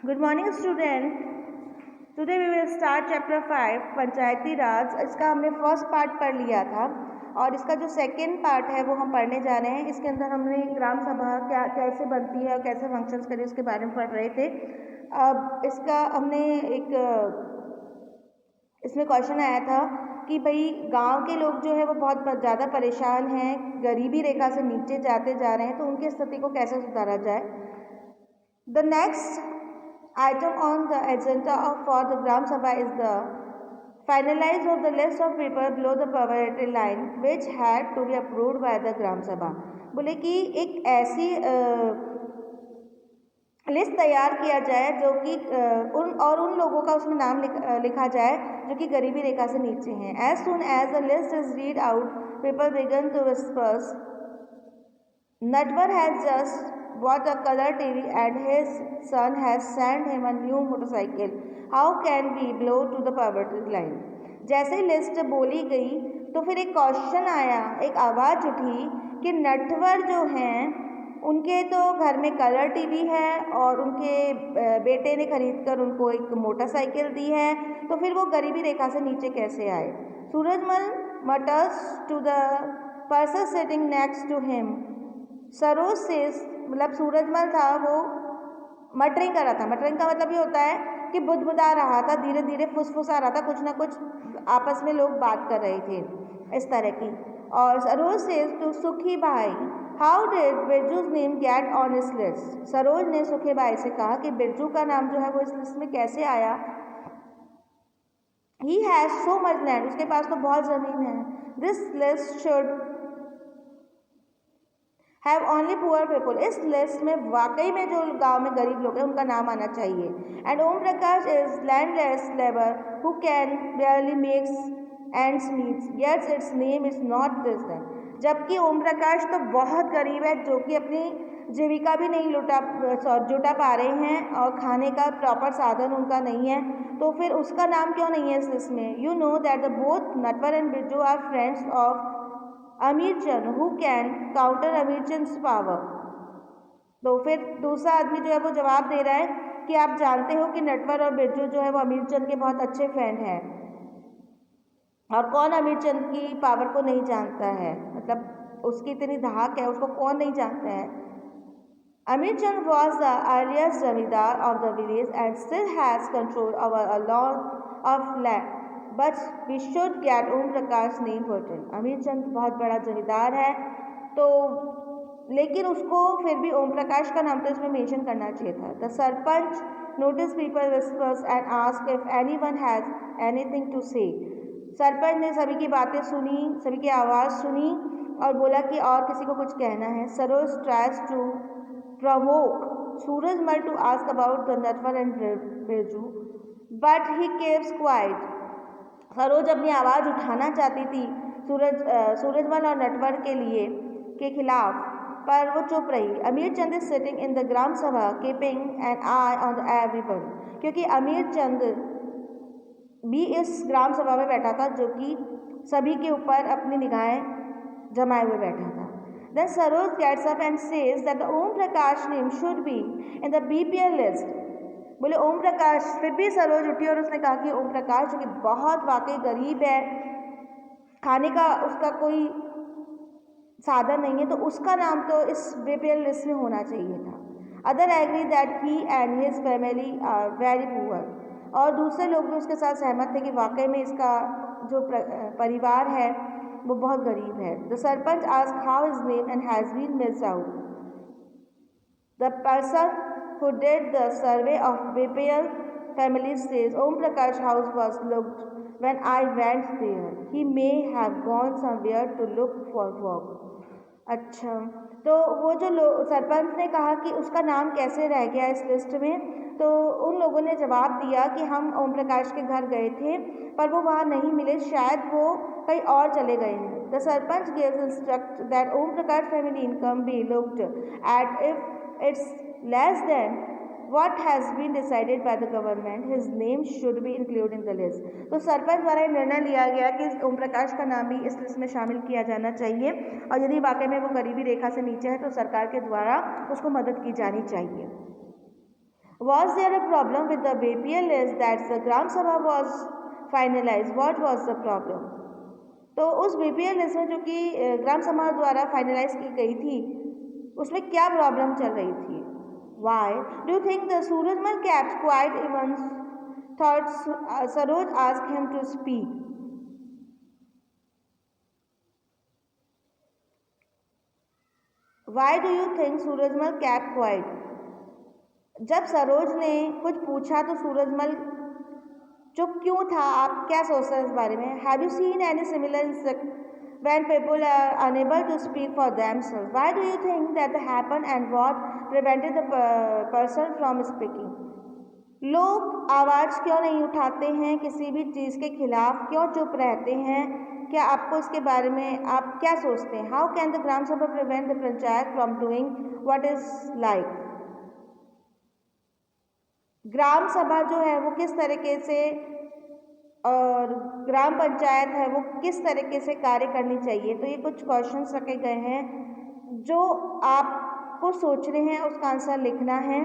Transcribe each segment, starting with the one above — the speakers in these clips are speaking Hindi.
Good morning student. Today we will start chapter 5 Panchayati Raj. इसका हमने फर्स्ट पार्ट पढ़ लिया था और इसका जो सेकंड पार्ट है वो हम पढ़ने जा रहे हैं। इसके अंदर हमने ग्राम सभा क्या कैसे बनती है और कैसे फंक्शंस करें उसके बारे में पढ़ रहे थे। अब इसका हमने इसमें क्वेश्चन आया था कि भाई गांव के लोग जो है वो बहुत ज़्यादा परेशान हैं, गरीबी रेखा से नीचे जाते जा रहे हैं, तो उनकी स्थिति को कैसे सुधारा जाए। The next item on the agenda for the Gram Sabha is the finalize of the list of people below the poverty line which had to be approved by the Gram Sabha। बोले कि एक ऐसी लिस्ट तैयार किया जाए जो कि उन लोगों का उसमें नाम लिखा जाए जो कि गरीबी रेखा से नीचे हैं। As soon as the list is read out, people began to whisper, Natwar has just bought a color TV and his son has sent him a new motorcycle. How can we below to the poverty line? जैसे ही लिस्ट बोली गई तो फिर एक क्वेश्चन आया, एक आवाज़ उठी कि नटवर जो हैं उनके तो घर में कलर टीवी है और उनके बेटे ने खरीद कर उनको एक मोटरसाइकिल दी है, तो फिर वो गरीबी रेखा से नीचे कैसे आए। Surajmal matters to the person sitting next to him. Saroj से मतलब सूरजमल था, वो मटरिंग कर रहा था। मटरिंग का मतलब ये होता है कि बुदबुदा रहा था, धीरे धीरे फुसफुसा रहा था, कुछ ना कुछ आपस में लोग बात कर रहे थे इस तरह की। और सरोज से टू सुखी भाई, how did Birju's name get on इस लिस्ट। सरोज ने सुखी भाई से कहा कि बिरजू का नाम जो है वो इस लिस्ट में कैसे आया। He has so much land, उसके पास तो बहुत ज़मीन है। This list should have only poor people, इस लिस्ट में वाकई में जो गांव में गरीब लोग हैं उनका नाम आना चाहिए। And Om Prakash is landless labour who can barely makes ends meets, yet its name is not this then. जबकि ओम प्रकाश तो बहुत गरीब है, जो कि अपनी जीविका भी नहीं जुटा पा रहे हैं और खाने का प्रॉपर साधन उनका नहीं है, तो फिर उसका नाम क्यों नहीं है इस लिस्ट में। You know that the both Natwar and Birju are friends of Amirchand who can counter Amirchand's power. तो फिर दूसरा आदमी जो है वो जवाब दे रहा है कि आप जानते हो कि नटवर और बिरजू जो है वो अमीरचंद के बहुत अच्छे फ्रेंड हैं, और कौन अमीरचंद की पावर को नहीं जानता है, मतलब उसकी इतनी धाक है, उसको कौन नहीं जानता है। Amirchand was the earliest zamindar of the village and still has control over a lot of land, but we should get Om Prakash name written. Amirchand बहुत बड़ा जमींदार है, तो लेकिन उसको फिर भी ओम प्रकाश का नाम तो इसमें मेंशन करना चाहिए था। The sarpanch notice people whispers and ask if anyone has anything to say. Sarpanch ने सभी की बातें सुनी, सभी की आवाज़ सुनी और बोला कि और किसी को कुछ कहना है। Saroj tries to provoke Surajmal to ask about the Natwar and Birju, but he keeps quiet. Saroj अपनी आवाज़ उठाना चाहती थी सूरजमल और नटवर के खिलाफ, पर वो चुप रही। Amirchand is sitting in the gram sabha keeping an eye on the everyone, क्योंकि अमीरचंद भी इस ग्राम सभा में बैठा था जो कि सभी के ऊपर अपनी निगाहें जमाए हुए बैठा था। Then Saroj gets up and says that the Om Prakash name should be in the BPL list। बोले ओम प्रकाश, फिर भी सरोज उठी और उसने कहा कि ओम प्रकाश जो कि बहुत वाकई गरीब है, खाने का उसका कोई साधन नहीं है, तो उसका नाम तो इस बीपीएल लिस्ट में होना चाहिए था। Other agree that he and his family are very poor, और दूसरे लोग भी उसके साथ सहमत थे कि वाकई में इसका जो परिवार है वो बहुत गरीब है। The sarpanch ask how is name and has been missed out. The person who did the survey of BPL families says Om Prakash house was looked when I went there. He may have gone somewhere to look for work। अच्छा, तो वो जो सरपंच ने कहा कि उसका नाम कैसे रह गया इस लिस्ट में, तो उन लोगों ने जवाब दिया कि हम ओम प्रकाश के घर गए थे पर वो वहाँ नहीं मिले, शायद वो कहीं और चले गए हैं। The sarpanch gives instruct that Om Prakash family income be looked at if it's less than what has been decided by the government, his name should be included in the list। तो सरपंच द्वारा निर्णय लिया गया कि ओम प्रकाश का नाम भी इस लिस्ट में शामिल किया जाना चाहिए, और यदि वाकई में वो गरीबी रेखा से नीचे है तो सरकार के द्वारा उसको मदद की जानी चाहिए। Was there a problem with the BPL list that the Gram Sabha was finalized? What was the problem? तो उस BPL लिस्ट में जो कि ग्राम सभा द्वारा फाइनलाइज की गई थी उसमें क्या प्रॉब्लम चल रही थी? Why do you think the Surajmal kept quiet even thought Saroj asked him to speak? Why do you think Surajmal kept quiet? जब सरोज ने कुछ पूछा तो सूरजमल चुप क्यों था? आप क्या सोचते हैं इस बारे में? Have you seen any similar incident when people are unable to speak for themselves? Why do you think that happen and what prevented the person from speaking? लोग आवाज़ क्यों नहीं उठाते हैं किसी भी चीज़ के खिलाफ? क्यों चुप रहते हैं? क्या आपको इसके बारे में आप क्या सोचते हैं? How can the gram sabha prevent the panchayat from doing what is like? Gram sabha जो है वो किस तरीके से और ग्राम पंचायत है वो किस तरीके से कार्य करनी चाहिए? तो ये कुछ क्वेश्चंस रखे गए हैं जो आपको सोचने हैं, उसका आंसर लिखना है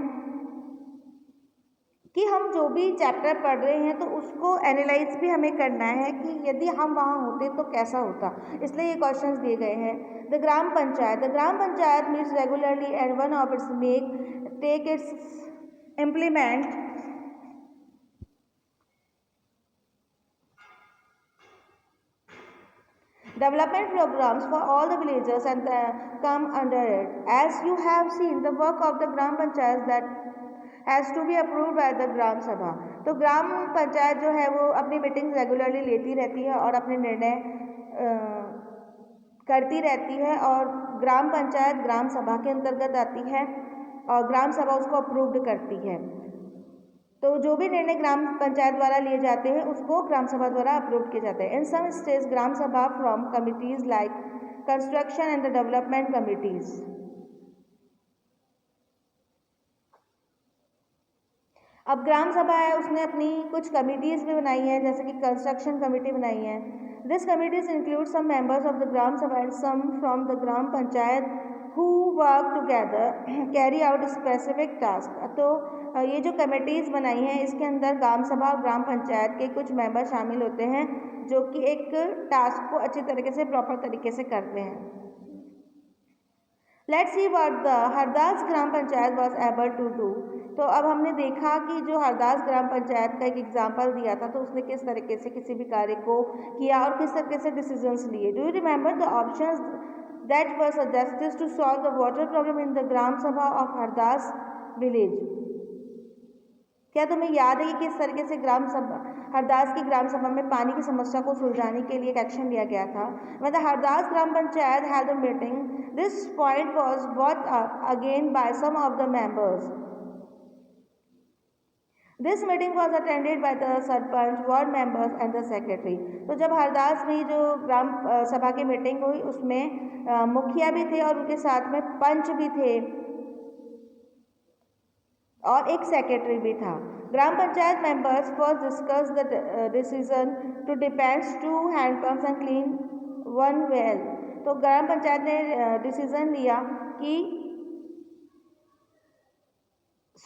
कि हम जो भी चैप्टर पढ़ रहे हैं तो उसको एनालाइज भी हमें करना है कि यदि हम वहाँ होते तो कैसा होता, इसलिए ये क्वेश्चंस दिए गए हैं। The gram panchayat meets regularly and one of its take its implement development programs for all the villages and come under it. As you have seen, the work of the Gram Panchayat that has to be approved by the Gram Sabha. तो ग्राम पंचायत जो है वो अपनी मीटिंग रेगुलरली लेती रहती है और अपने निर्णय करती रहती है और ग्राम पंचायत ग्राम सभा के अंतर्गत आती है और ग्राम सभा उसको अप्रूव्ड करती है। तो जो भी निर्णय ग्राम पंचायत द्वारा लिए जाते हैं उसको ग्राम सभा द्वारा अप्रूव किए जाते हैं। इन सम स्टेट्स ग्राम सभा from committees like construction and the development committees. अब ग्राम सभा है उसने अपनी कुछ कमिटीज़ भी बनाई हैं, जैसे कि कंस्ट्रक्शन कमेटी बनाई है। This committees include some members of the gram sabha and some from the gram panchayat who work together carry out specific task। तो ये जो कमेटीज़ बनाई हैं इसके अंदर ग्राम सभा और ग्राम पंचायत के कुछ मेंबर शामिल होते हैं जो कि एक टास्क को अच्छी तरीके से प्रॉपर तरीके से करते हैं। Let's see what the Hardas gram panchayat was able to do. तो अब हमने देखा कि जो हरदास ग्राम पंचायत का एक एग्जाम्पल दिया था तो उसने किस तरीके से किसी भी कार्य को किया और किस तरीके से डिसीजंस लिए। Do you remember the options that were suggested to solve the water problem in the Gram Sabha of Hardas village? क्या तुम्हें याद है कि किस तरीके से ग्राम सभा हरदास की ग्राम सभा में पानी की समस्या को सुलझाने के लिए एक एक्शन लिया गया था? When the Hardas gram panchayat held a meeting, this point was brought up again by some of the members. This meeting was attended by the sarpanch, ward members and the secretary. तो जब हरदास में जो ग्राम सभा की मीटिंग हुई उसमें मुखिया भी थे और उनके साथ में पंच भी थे और एक सेक्रेटरी भी था। Gram panchayat members first discuss the decision to depends to handpumps and clean one well. तो ग्राम पंचायत ने डिसीजन लिया कि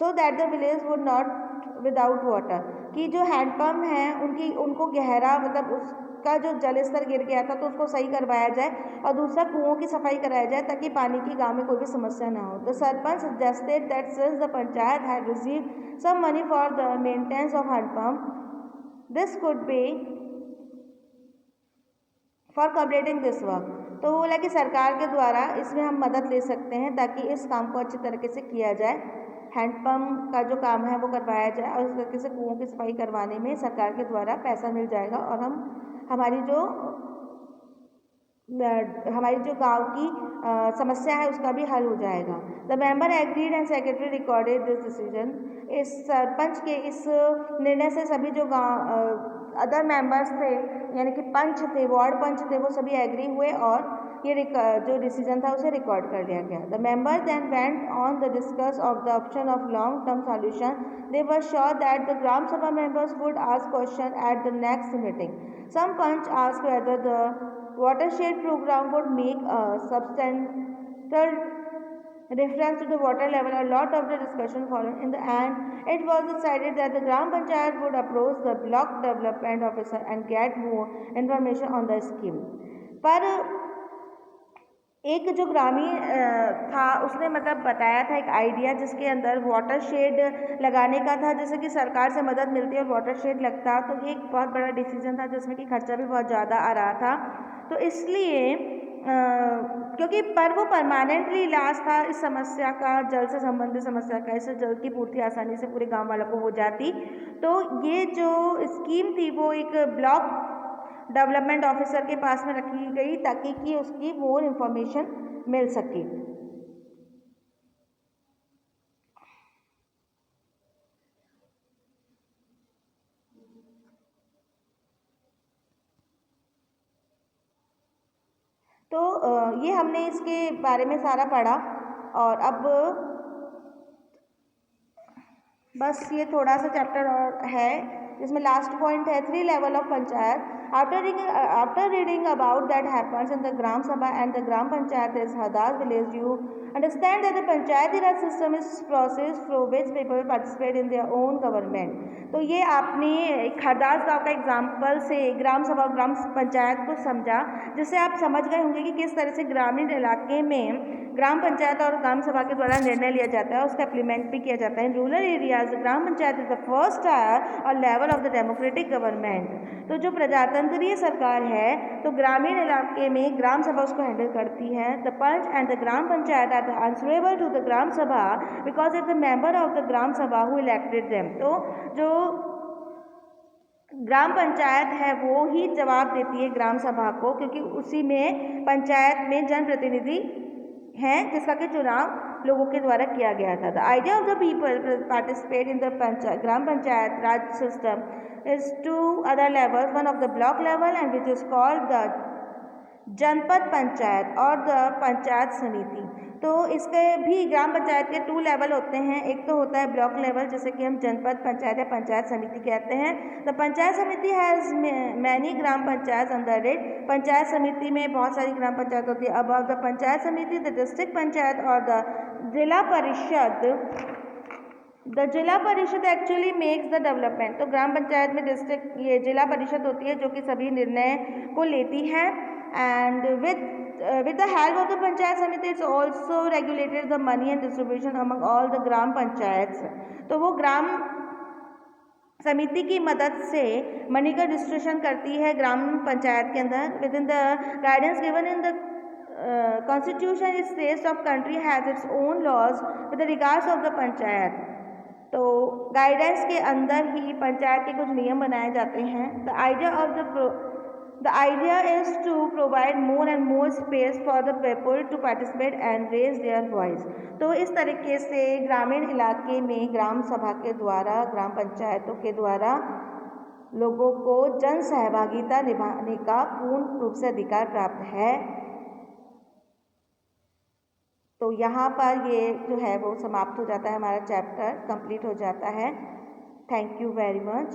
so that the village would not without water, कि जो हैंडपम्प हैं उनको गहरा मतलब उसका जो जल स्तर गिर गया था तो उसको सही करवाया जाए और दूसरा कुओं की सफाई कराया जाए ताकि पानी की गांव में कोई भी समस्या ना हो। The sarpanch suggested that since the panchayat had received some money for the maintenance of handpump, this could be for completing this work. तो वो बोला कि सरकार के द्वारा इसमें हम मदद ले सकते हैं ताकि इस काम को अच्छी तरीके से किया जाए, हैंडपम्प का जो काम है वो करवाया जाए और इस तरीके से कुओं की सफाई करवाने में सरकार के द्वारा पैसा मिल जाएगा और हमारी जो गांव की समस्या है उसका भी हल हो जाएगा। The member agreed and secretary recorded this decision. इस सरपंच के इस निर्णय से सभी जो अदर मेंबर्स थे यानी कि पंच थे, वार्ड पंच थे, वो सभी एग्री हुए और ये जो डिसीजन था उसे रिकॉर्ड कर लिया गया। The member then went on the discuss of the option of long term solution. They were sure that the gram sabha members would ask question at the next meeting. Some panch ask whether the watershed program would make a substantial reference to the water level. A lot of the discussion followed. In the end, it was decided that the Gram Panchayat would approach the block development officer and get more information on the scheme. पर एक जो ग्रामीण था उसने मतलब बताया था एक आइडिया जिसके अंदर वाटर शेड लगाने का था, जैसे कि सरकार से मदद मिलती है और वाटर शेड लगता, तो ये एक बहुत बड़ा डिसीजन था जिसमें कि खर्चा भी बहुत ज़्यादा आ रहा था। तो इसलिए क्योंकि पर वो परमानेंटली इलाज था इस समस्या का, जल से संबंधित समस्या का, इससे जल की पूर्ति आसानी से पूरे गांव वालों को हो जाती। तो ये जो स्कीम थी वो एक ब्लॉक डेवलपमेंट ऑफिसर के पास में रखी गई ताकि कि उसकी मोर इंफॉर्मेशन मिल सके। तो ये हमने इसके बारे में सारा पढ़ा और अब बस ये थोड़ा सा चैप्टर और है जिसमें लास्ट पॉइंट है 3 level of panchayat. After reading about that happens in the Gram Sabha and the Gram Panchayat is Hadas village, you understand that the Panchayati Raj system is process through which people participate in their own government. तो ये आपने हरदास गांव का एग्जाम्पल से ग्राम सभा और ग्राम पंचायत को समझा, जिससे आप समझ गए होंगे कि किस तरह से ग्रामीण इलाके में ग्राम पंचायत और ग्राम सभा के द्वारा निर्णय लिया जाता है, उसका इम्प्लीमेंट भी किया जाता है। In rural areas gram panchayat is the first tier और level of the democratic government. तो जो प्रजातंत्रीय सरकार है तो ग्रामीण इलाके में ग्राम सभा उसको हैंडल करती है। The panch and the gram panchayat are answerable to the gram sabha because it the member of the gram sabha who elected them. तो जो ग्राम पंचायत है वो ही जवाब देती है ग्राम सभा को, क्योंकि उसी में पंचायत में जनप्रतिनिधि हैं जिसका कि चुनाव लोगों के द्वारा किया गया था। The idea of the people participate in the gram panchayat Raj system is two other levels, one of the block level and which is called the जनपद पंचायत और द पंचायत समिति। तो इसके भी ग्राम पंचायत के 2 लेवल होते हैं, एक तो होता है ब्लॉक लेवल जिसे कि हम जनपद पंचायत या पंचायत समिति कहते हैं। द पंचायत समिति has many gram panchayat under it. Panchayat समिति में बहुत सारी ग्राम पंचायत होती है। अबव द पंचायत समिति द डिस्ट्रिक्ट पंचायत और द जिला परिषद। द जिला परिषद एक्चुअली मेक्स द डेवलपमेंट। तो ग्राम पंचायत में डिस्ट्रिक्ट ये जिला परिषद होती है जो कि सभी निर्णय को लेती है। And with the help of the panchayat samiti it's also regulated the money and distribution among all the gram panchayat. तो वो ग्राम समिति की मदद से मनी का डिस्ट्रीब्यूशन करती है ग्राम पंचायत के अंदर। Within the guidance given in the constitution it states of country has its own laws with regards of the panchayat. तो गाइडेंस के अंदर ही पंचायत के कुछ नियम बनाए जाते हैं। The idea is to provide more and more space for the people to participate and raise their voice. तो इस तरीके से ग्रामीण इलाके में ग्राम सभा के द्वारा, ग्राम पंचायतों के द्वारा लोगों को जन सहभागिता निभाने का पूर्ण रूप से अधिकार प्राप्त है। तो यहाँ पर ये जो है वो समाप्त हो जाता है, हमारा चैप्टर कंप्लीट हो जाता है। Thank you very much.